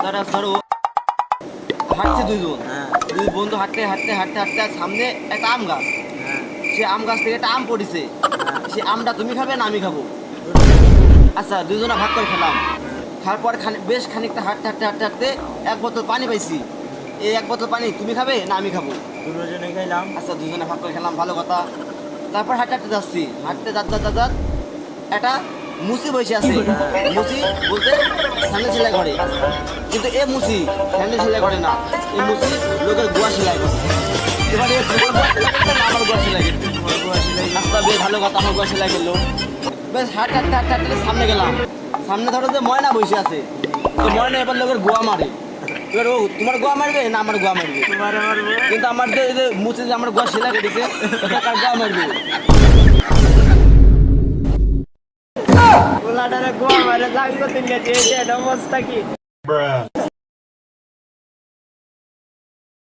তারা ধরো হাঁটছে দুজন, দুই বন্ধু হাঁটতে হাঁটতে হাঁটতে হাঁটতে আর সামনে একটা আম গাছ, সে আম গাছ থেকে একটা আম পড়েছে, সে আমটা তুমি খাবে না আমি খাবো? আচ্ছা দুজনে ভাগ করে খেলাম, খাওয়ার পর বেশ খানিকটা হাঁটতে হাঁটতে হাঁটতে হাঁটতে এক বোতল পানি পাইছি, এই এক বোতল পানি তুমি খাবে না আমি খাবো? দুজনে খাইলাম। আচ্ছা দুজনে ভাগ করে খেলাম, ভালো কথা। তারপর হাঁটতে হাঁটতে যাচ্ছি, হাঁটতে যাত একটা মুসি বসে আছে, মুসি বলতে স্যান্ডেল সেলাই করে, কিন্তু এ মুসি স্যান্ডেল সেলাই করে না, এই মুসি লোকের গোয়া সেলাই করে। এবারে আমার গোয়া সেলাই করতে, রাস্তা বেশ ভালো কথা, আমার গোয়া সেলাই করলো। বেশ হাঁটতে হাঁটতে হাঁটতে হাঁটতে সামনে গেলাম, সামনে ধরো যে ময়না বসে আছে, তো ময়না এবার লোকের গোয়া মারে। এবার ও তোমার গোয়া মারবে না আমার গোয়া মারবে? তোমারে মারবো। কিন্তু আমার যে মুসি যে আমার গোয়া সেলাই করেছে তার গোয়া মারবে। পোলাটারে গোয়া মারে জাঙ্গ তিন গেছে, এই যে অবস্থা কি?